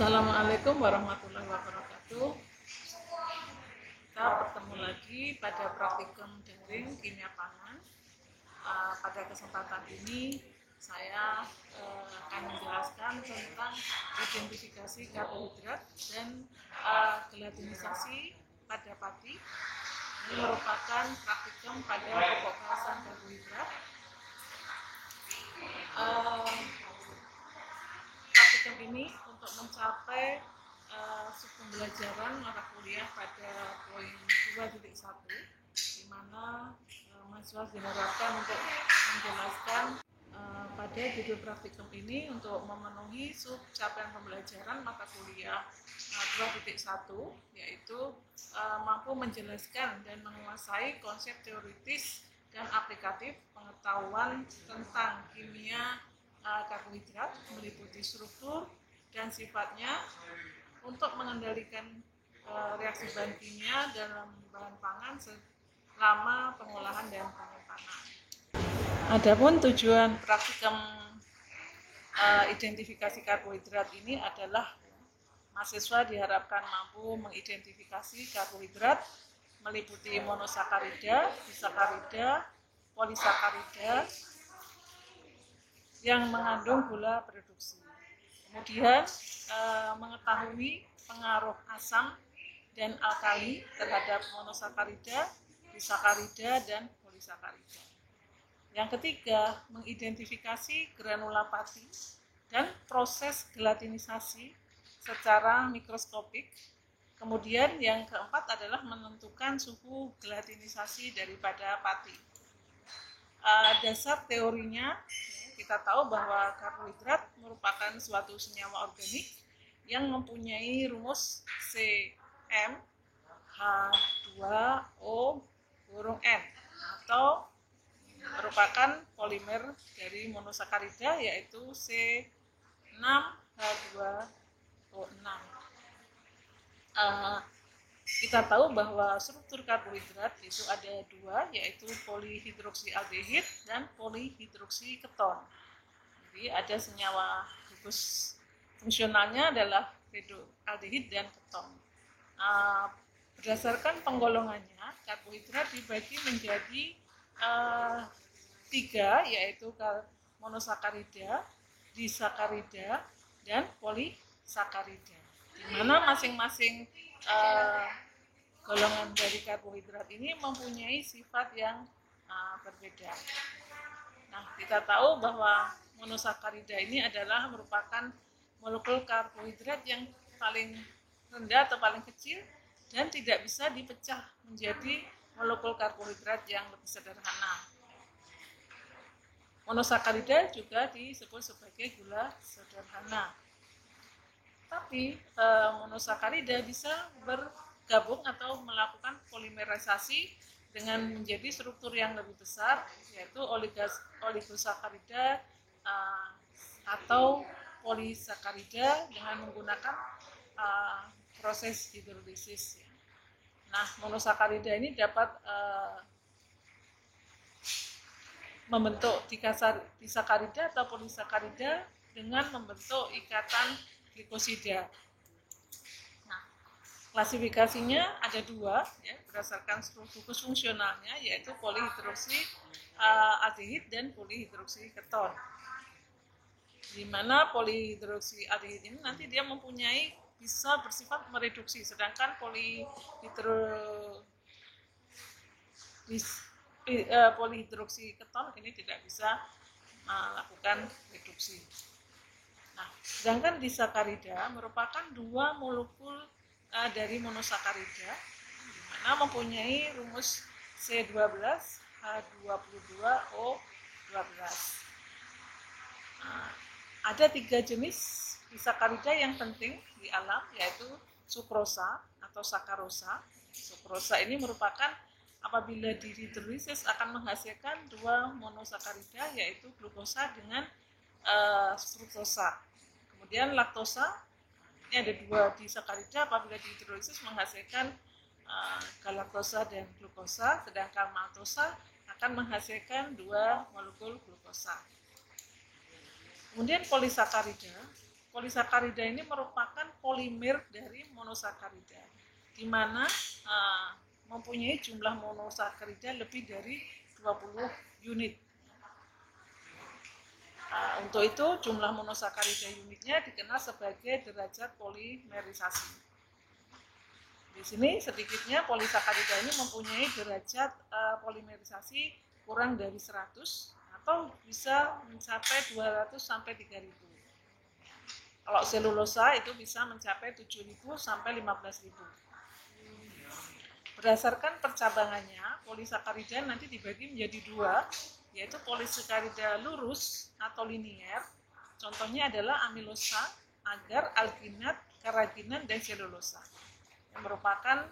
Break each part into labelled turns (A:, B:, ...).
A: Assalamualaikum warahmatullahi wabarakatuh. Kita bertemu lagi pada praktikum daring kimia pangan. Pada kesempatan ini saya akan menjelaskan tentang identifikasi karbohidrat dan gelatinisasi pada pati. Ini merupakan praktikum pada pokok bahasan karbohidrat. Praktikum ini untuk mencapai pembelajaran mata kuliah pada poin 2.1, di mana mahasiswa diharapkan untuk menjelaskan pada judul praktikum ini untuk memenuhi capaian pembelajaran mata kuliah 2.1, yaitu mampu menjelaskan dan menguasai konsep teoritis dan aplikatif pengetahuan tentang kimia karbohidrat meliputi struktur dan sifatnya untuk mengendalikan reaksi bahan kimia dalam bahan pangan selama pengolahan dan penyimpanan. Adapun tujuan praktikum identifikasi karbohidrat ini adalah mahasiswa diharapkan mampu mengidentifikasi karbohidrat meliputi monosakarida, disakarida, polisakarida yang mengandung gula produksi. Kemudian mengetahui pengaruh asam dan alkali terhadap monosakarida, disakarida, dan polisakarida. Yang ketiga, mengidentifikasi granula pati dan proses gelatinisasi secara mikroskopik. Kemudian yang keempat adalah menentukan suhu gelatinisasi daripada pati. Dasar teorinya, kita tahu bahwa karbohidrat merupakan suatu senyawa organik yang mempunyai rumus CmH2O-N atau merupakan polimer dari monosakarida, yaitu C6H2O6. Kita tahu bahwa struktur karbohidrat itu ada dua, yaitu polihidroksialdehid dan polihidroksiketon. Jadi ada senyawa gugus fungsionalnya adalah aldehid dan keton. Berdasarkan penggolongannya, karbohidrat dibagi menjadi tiga, yaitu monosakarida, disakarida, dan polisakarida. Di mana masing-masing golongan dari karbohidrat ini mempunyai sifat yang berbeda. Nah, kita tahu bahwa monosakarida ini adalah merupakan molekul karbohidrat yang paling rendah atau paling kecil dan tidak bisa dipecah menjadi molekul karbohidrat yang lebih sederhana. Monosakarida juga disebut sebagai gula sederhana. Tapi monosakarida bisa bergabung atau melakukan polimerisasi dengan menjadi struktur yang lebih besar, yaitu oligosakarida atau polisakarida dengan menggunakan proses hidrolisis. Nah, monosakarida ini dapat membentuk disakarida atau polisakarida dengan membentuk ikatan glikosida. Nah, klasifikasinya ada dua, ya, berdasarkan struktur fungsionalnya, yaitu polihidroksialdehid dan polihidroksiketon. Di mana polihidroksialdehid ini nanti dia mempunyai bisa bersifat mereduksi, sedangkan polihidroksiketon ini tidak bisa melakukan reduksi. Nah, sedangkan disakarida merupakan dua molekul dari monosakarida, di mana mempunyai rumus C12H22O12. Ada tiga jenis disakarida yang penting di alam, yaitu sukrosa atau sakarosa. Sukrosa ini merupakan apabila dihidrolisis akan menghasilkan dua monosakarida, yaitu glukosa dengan fruktosa. Kemudian laktosa, ini ada dua disakarida, apabila dihidrolisis menghasilkan galaktosa dan glukosa, sedangkan maltosa akan menghasilkan dua molekul glukosa. Kemudian polisakarida polisakarida ini merupakan polimer dari monosakarida, di mana mempunyai jumlah monosakarida lebih dari 20 unit. Untuk itu jumlah monosakarida unitnya dikenal sebagai derajat polimerisasi. Di sini sedikitnya polisakarida ini mempunyai derajat polimerisasi kurang dari 100 atau bisa mencapai 200 sampai 3000. Kalau selulosa itu bisa mencapai 7000 sampai 15000. Berdasarkan percabangannya, polisakarida nanti dibagi menjadi dua, yaitu polisakarida lurus atau linier. Contohnya adalah amilosa, agar, alginat, karaginan, dan selulosa, yang merupakan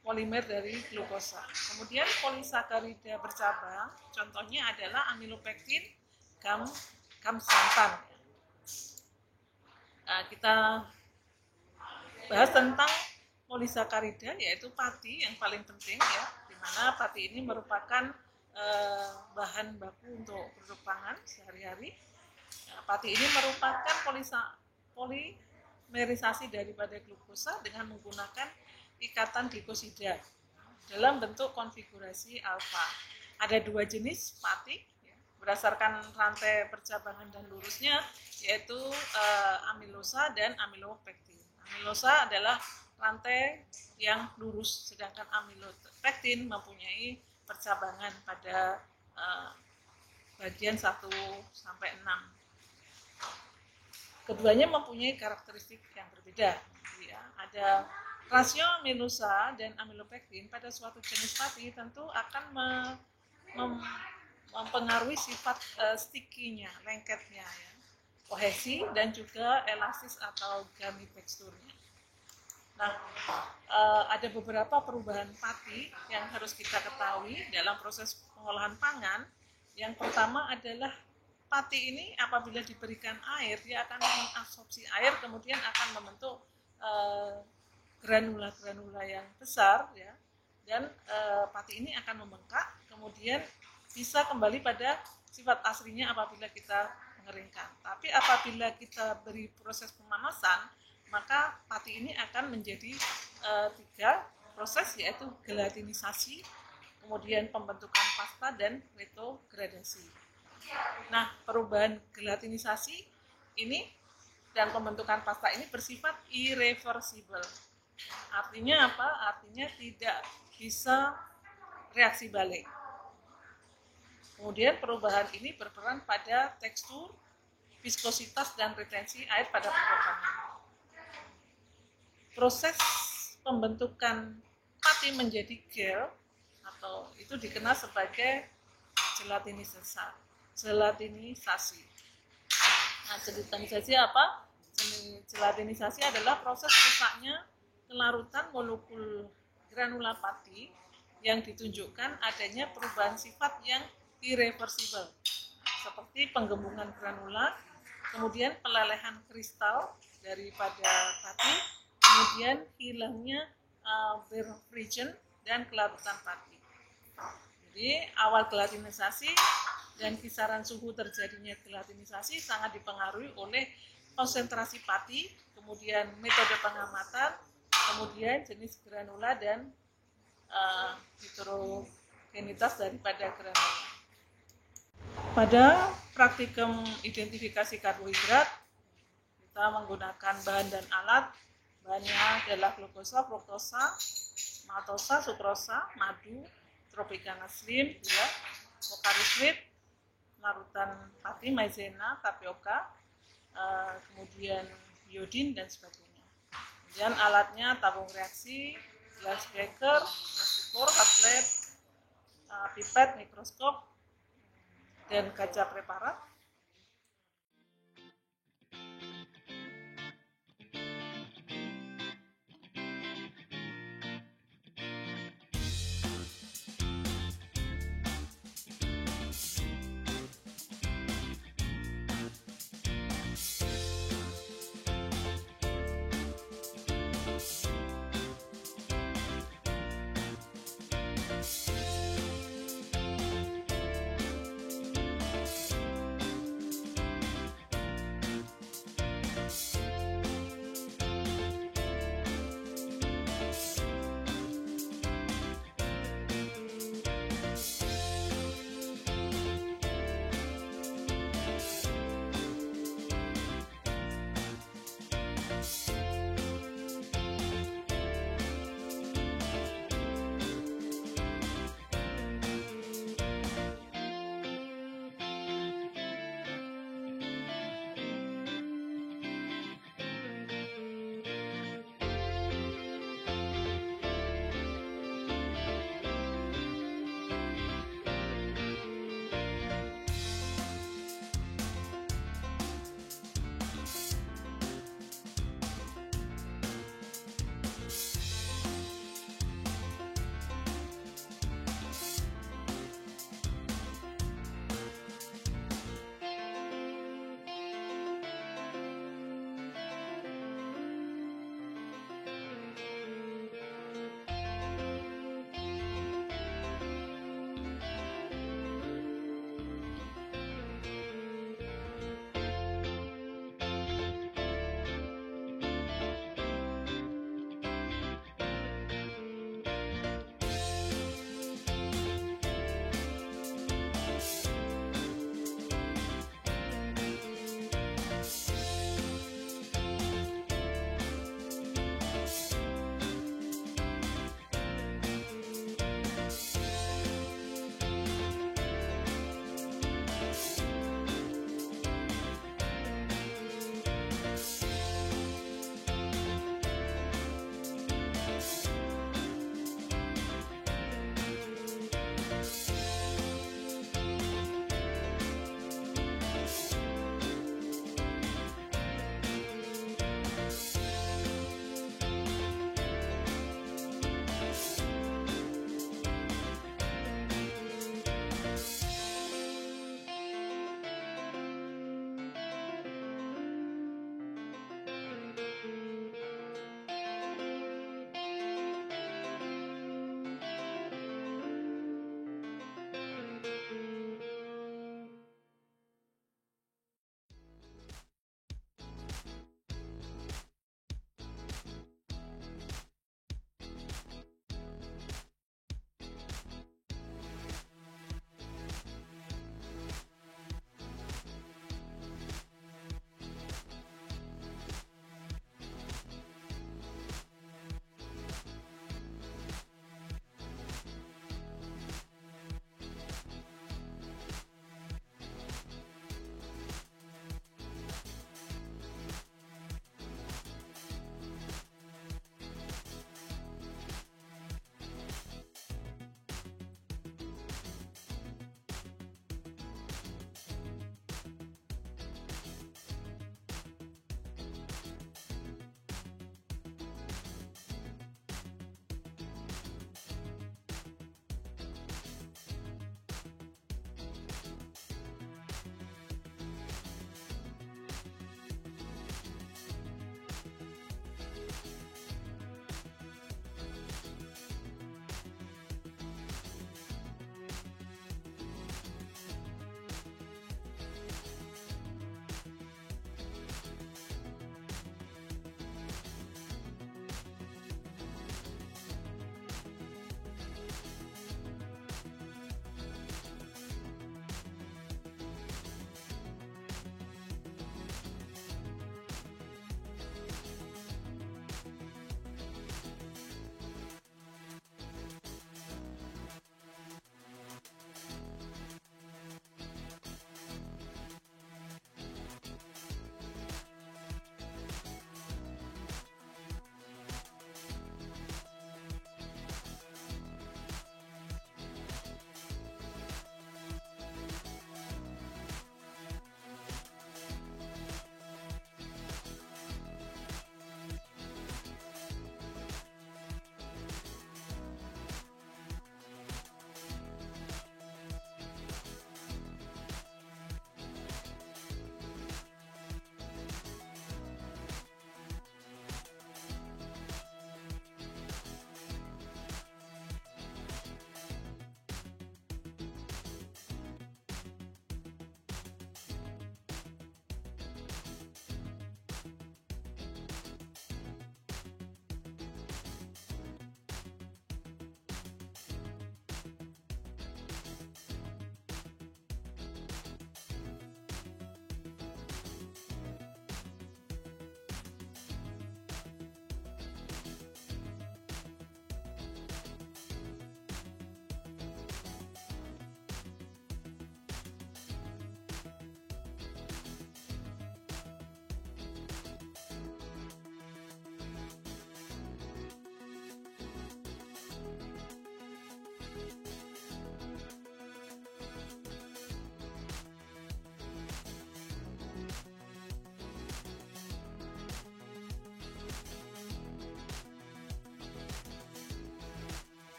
A: polimer dari glukosa. Kemudian polisakarida bercabang, contohnya adalah amilopektin, gam santan. Kita bahas tentang polisakarida, yaitu pati yang paling penting ya, di mana pati ini merupakan bahan baku untuk produk pangan sehari-hari. Pati ini merupakan polimerisasi daripada glukosa dengan menggunakan ikatan glikosida dalam bentuk konfigurasi alfa. Ada dua jenis pati ya, berdasarkan rantai percabangan dan lurusnya, yaitu amilosa dan amilopektin. Amilosa adalah rantai yang lurus, sedangkan amilopektin mempunyai percabangan pada bagian 1 sampai 6. Keduanya mempunyai karakteristik yang berbeda. Ya, ada rasio amilosa dan amilopektin pada suatu jenis pati tentu akan mempengaruhi sifat sticky-nya, lengketnya, ya, kohesi dan juga elastis atau gummy teksturnya. Nah, ada beberapa perubahan pati yang harus kita ketahui dalam proses pengolahan pangan. Yang pertama adalah pati ini apabila diberikan air, dia akan mengabsorpsi air, kemudian akan membentuk granula-granula yang besar, ya, dan pati ini akan membengkak, kemudian bisa kembali pada sifat aslinya apabila kita mengeringkan. Tapi apabila kita beri proses pemanasan, maka pati ini akan menjadi 3 proses, yaitu gelatinisasi, kemudian pembentukan pasta, dan retrogradasi. Nah, perubahan gelatinisasi ini dan pembentukan pasta ini bersifat irreversible. Artinya apa? Artinya tidak bisa reaksi balik. Kemudian perubahan ini berperan pada tekstur, viskositas, dan retensi air pada permukaan. Proses pembentukan pati menjadi gel atau itu dikenal sebagai gelatinisasi. Nah, gelatinisasi apa? Gelatinisasi adalah proses rusaknya kelarutan molekul granula pati yang ditunjukkan adanya perubahan sifat yang irreversible, seperti penggembungan granula, kemudian pelelehan kristal daripada pati, kemudian hilangnya birefringent dan kelarutan pati. Jadi awal gelatinisasi dan kisaran suhu terjadinya gelatinisasi sangat dipengaruhi oleh konsentrasi pati, kemudian metode pengamatan, kemudian jenis granula dan heterogenitas daripada granula. Pada praktikum identifikasi karbohidrat, kita menggunakan bahan dan alat. Bahannya adalah glukosa, fruktosa, maltosa, sukrosa, madu, tropicana slim, gula, Pocari Sweat, larutan pati, maizena, tapioka, kemudian iodin, dan sebagainya. Kemudian alatnya tabung reaksi, gelas beker, gelas ukur, hot pipet, mikroskop, dan kaca preparat.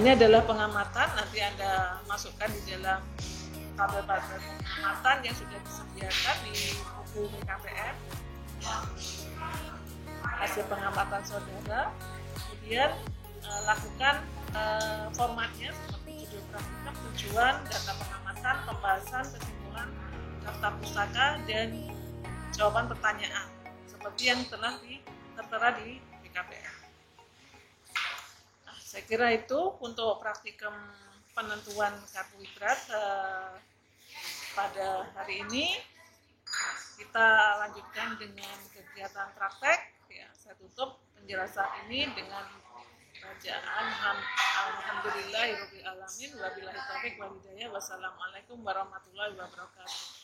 A: Ini adalah pengamatan, nanti Anda masukkan di dalam tabel-tabel pengamatan yang sudah disediakan di buku BKPM. Hasil pengamatan saudara, kemudian lakukan formatnya seperti judul praktikum, tujuan, data pengamatan, pembahasan, kesimpulan, daftar pustaka, dan jawaban pertanyaan seperti yang telah tertera di BKPM. Nah, saya kira itu untuk praktikum penentuan karbohidrat pada hari ini. Kita lanjutkan dengan kegiatan praktek. Ya, saya tutup penjelasan ini dengan bacaan alhamdulillahirabbil alamin wabillahi taufiq wal hidayah. Wassalamualaikum warahmatullahi wabarakatuh.